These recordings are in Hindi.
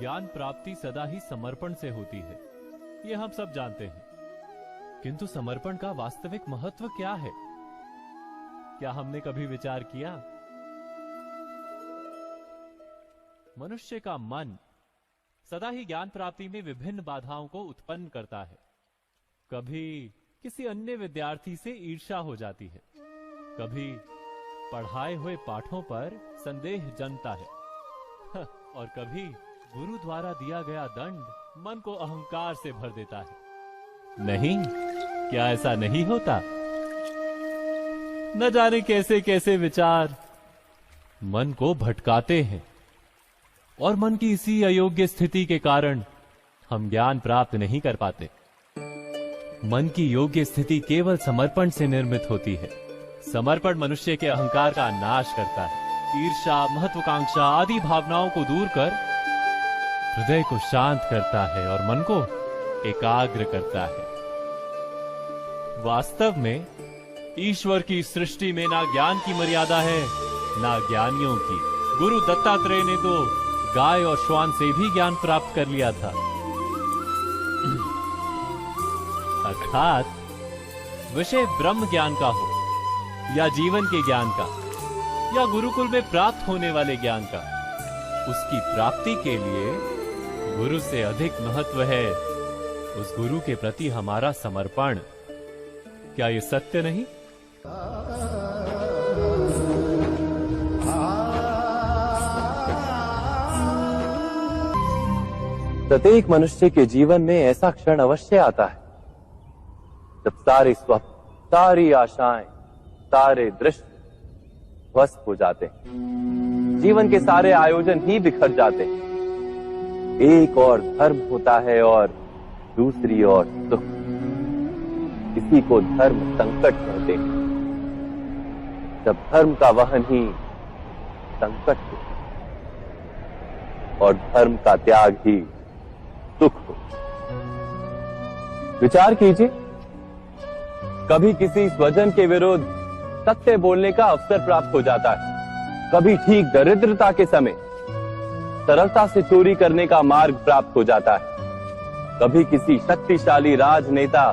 ज्ञान प्राप्ति सदा ही समर्पण से होती है, ये हम सब जानते हैं। किंतु समर्पण का वास्तविक महत्व क्या है? क्या हमने कभी विचार किया? मनुष्य का मन सदा ही ज्ञान प्राप्ति में विभिन्न बाधाओं को उत्पन्न करता है। कभी किसी अन्य विद्यार्थी से ईर्ष्या हो जाती है, कभी पढ़ाए हुए पाठों पर संदेह जन्मता है और कभी गुरु द्वारा दिया गया दंड मन को अहंकार से भर देता है। नहीं, क्या ऐसा नहीं होता? न जाने कैसे कैसे विचार मन को भटकाते हैं और मन की इसी अयोग्य स्थिति के कारण हम ज्ञान प्राप्त नहीं कर पाते। मन की योग्य स्थिति केवल समर्पण से निर्मित होती है। समर्पण मनुष्य के अहंकार का नाश करता है, ईर्ष्या, महत्वाकांक्षा आदि भावनाओं को दूर कर हृदय को शांत करता है और मन को एकाग्र करता है। वास्तव में ईश्वर की सृष्टि में ना ज्ञान की मर्यादा है, ना ज्ञानियों की। गुरु दत्तात्रेय ने तो गाय और श्वान से भी ज्ञान प्राप्त कर लिया था। अर्थात विषय ब्रह्म ज्ञान का हो या जीवन के ज्ञान का या गुरुकुल में प्राप्त होने वाले ज्ञान का, उसकी प्राप्ति के लिए गुरु से अधिक महत्व है उस गुरु के प्रति हमारा समर्पण। क्या ये सत्य नहीं? प्रत्येक मनुष्य के जीवन में ऐसा क्षण अवश्य आता है जब सारे स्वप्न, सारी आशाएं, सारे दृश्य ध्वस्त हो जाते हैं। जीवन के सारे आयोजन ही बिखर जाते हैं। एक और धर्म होता है और दूसरी ओर सुख। इसी को धर्म संकट कहते हैं। जब धर्म का वहन ही संकट हो और धर्म का त्याग ही सुख हो। विचार कीजिए, कभी किसी स्वजन के विरुद्ध सत्य बोलने का अवसर प्राप्त हो जाता है, कभी ठीक दरिद्रता के समय सरलता से चोरी करने का मार्ग प्राप्त हो जाता है, कभी किसी शक्तिशाली राजनेता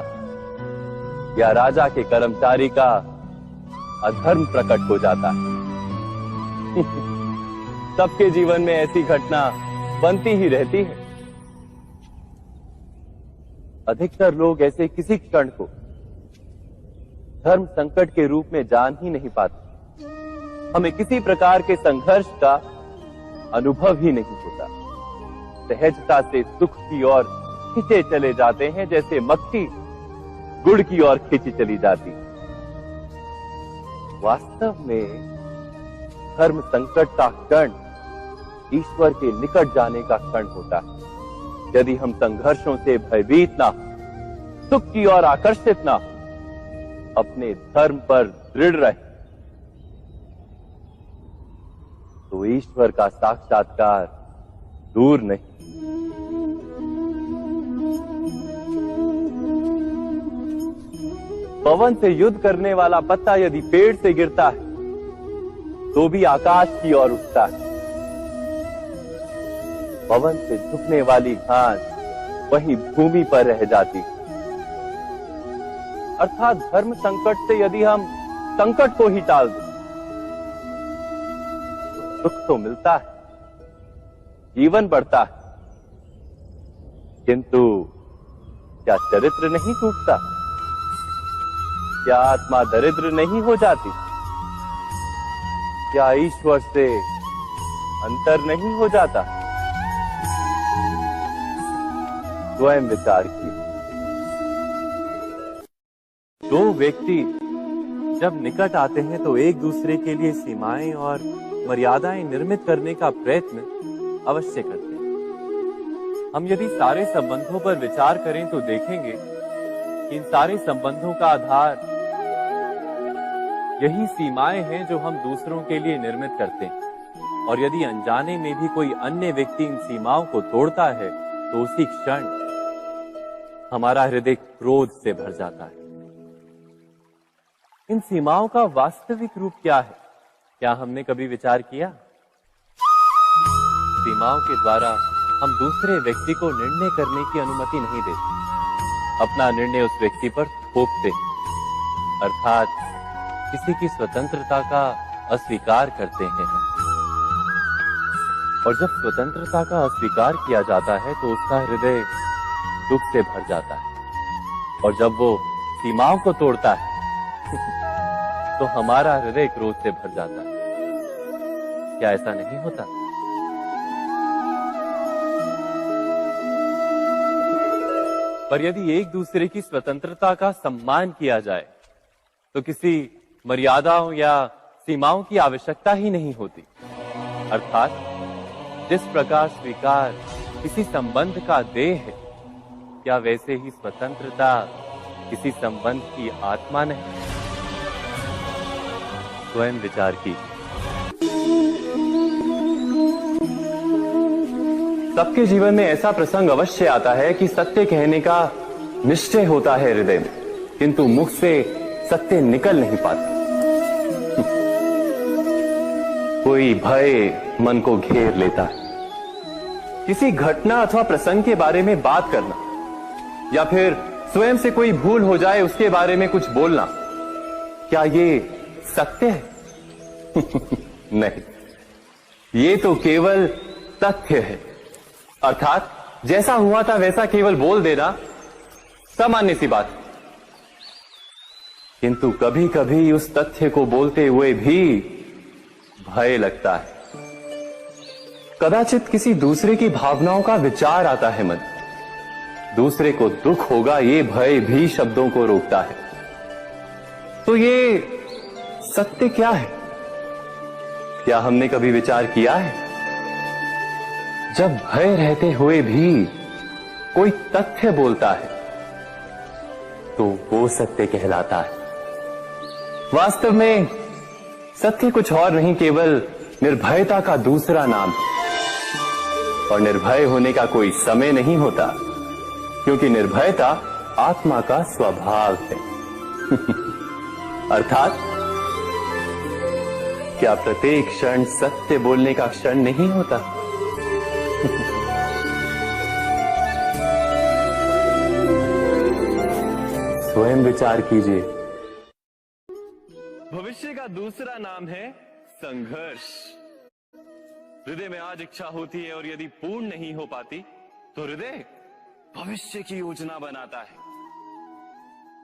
या राजा के कर्मचारी का अधर्म प्रकट हो जाता है। सबके जीवन में ऐसी घटना बनती ही रहती है। अधिकतर लोग ऐसे किसी क्षण को धर्म संकट के रूप में जान ही नहीं पाते। हमें किसी प्रकार के संघर्ष का अनुभव ही नहीं होता। सहजता से सुख की ओर खींचे चले जाते हैं, जैसे मक्खी गुड़ की ओर खींची चली जाती। वास्तव में धर्म संकट का क्षण ईश्वर के निकट जाने का क्षण होता है। यदि हम संघर्षों से भयभीत ना हो, सुख की ओर आकर्षित ना हो, अपने धर्म पर दृढ़ रहे, तो ईश्वर का साक्षात्कार दूर नहीं। पवन से युद्ध करने वाला पत्ता यदि पेड़ से गिरता है तो भी आकाश की ओर उठता है। पवन से झुकने वाली घास वहीं भूमि पर रह जाती है। अर्थात धर्म संकट से यदि हम संकट को ही टाल दें तो सुख तो मिलता है, जीवन बढ़ता है, किंतु क्या चरित्र नहीं टूटता? क्या आत्मा दरिद्र नहीं हो जाती? क्या ईश्वर से अंतर नहीं हो जाता? स्वयं विचार किए। दो व्यक्ति जब निकट आते हैं तो एक दूसरे के लिए सीमाएं और मर्यादाएं निर्मित करने का प्रयत्न अवश्य करते हैं। हम यदि सारे संबंधों पर विचार करें तो देखेंगे कि इन सारे संबंधों का आधार यही सीमाएं हैं जो हम दूसरों के लिए निर्मित करते हैं। और यदि अनजाने में भी कोई अन्य व्यक्ति इन सीमाओं को तोड़ता है तो उसी क्षण हमारा हृदय क्रोध से भर जाता है। इन सीमाओं का वास्तविक रूप क्या है? क्या हमने कभी विचार किया? सीमाओं के द्वारा हम दूसरे व्यक्ति को निर्णय करने की अनुमति नहीं देते, अपना निर्णय उस व्यक्ति पर थोपते, अर्थात किसी की स्वतंत्रता का अस्वीकार करते हैं हम। और जब स्वतंत्रता का अस्वीकार किया जाता है तो उसका हृदय दुख से भर जाता है, और जब वो सीमाओं को तोड़ता है तो हमारा हृदय क्रोध से भर जाता है। क्या ऐसा नहीं होता? पर यदि एक दूसरे की स्वतंत्रता का सम्मान किया जाए तो किसी मर्यादाओं या सीमाओं की आवश्यकता ही नहीं होती। अर्थात जिस प्रकार स्वीकार किसी संबंध का देह है, क्या वैसे ही स्वतंत्रता किसी संबंध की आत्मा नहीं? स्वयं विचार कीजिए। सबके जीवन में ऐसा प्रसंग अवश्य आता है कि सत्य कहने का निश्चय होता है हृदय में, किंतु मुख से सत्य निकल नहीं पाता। कोई भय मन को घेर लेता है। किसी घटना अथवा प्रसंग के बारे में बात करना, या फिर स्वयं से कोई भूल हो जाए उसके बारे में कुछ बोलना, क्या ये सत्य है? नहीं, ये तो केवल तथ्य है। अर्थात जैसा हुआ था वैसा केवल बोल देना सामान्य सी बात। किंतु कभी कभी उस तथ्य को बोलते हुए भी भय लगता है। कदाचित किसी दूसरे की भावनाओं का विचार आता है मन, दूसरे को दुख होगा ये भय भी शब्दों को रोकता है। तो ये सत्य क्या है? क्या हमने कभी विचार किया है? जब भय रहते हुए भी कोई तथ्य बोलता है तो वो सत्य कहलाता है। वास्तव में सत्य कुछ और नहीं, केवल निर्भयता का दूसरा नाम है। और निर्भय होने का कोई समय नहीं होता, क्योंकि निर्भयता आत्मा का स्वभाव है। अर्थात क्या प्रत्येक क्षण सत्य बोलने का क्षण नहीं होता? स्वयं विचार कीजिए। भविष्य का दूसरा नाम है संघर्ष। हृदय में आज इच्छा होती है और यदि पूर्ण नहीं हो पाती तो हृदय भविष्य की योजना बनाता है।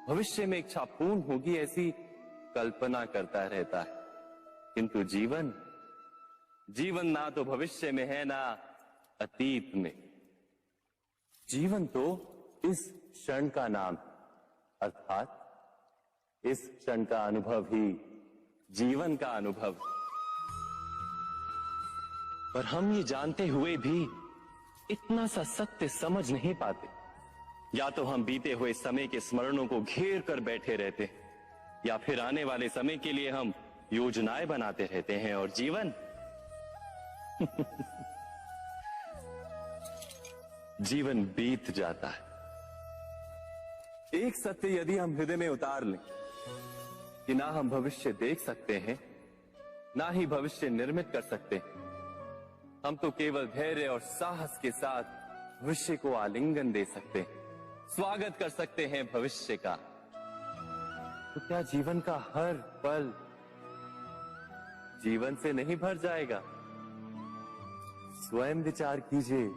भविष्य में इच्छा पूर्ण होगी ऐसी कल्पना करता रहता है, किंतु जीवन ना तो भविष्य में है ना अतीत में। जीवन तो इस क्षण का नाम है, अर्थात इस क्षण का अनुभव ही जीवन का अनुभव। पर हम ये जानते हुए भी इतना सा सत्य समझ नहीं पाते। या तो हम बीते हुए समय के स्मरणों को घेर कर बैठे रहते हैं, या फिर आने वाले समय के लिए हम योजनाएं बनाते रहते हैं, और जीवन जीवन बीत जाता है। एक सत्य यदि हम हृदय में उतार लें कि ना हम भविष्य देख सकते हैं, ना ही भविष्य निर्मित कर सकते हैं, हम तो केवल धैर्य और साहस के साथ भविष्य को आलिंगन दे सकते हैं, स्वागत कर सकते हैं भविष्य का। तो क्या जीवन का हर पल जीवन से नहीं भर जाएगा? स्वयं विचार कीजिए।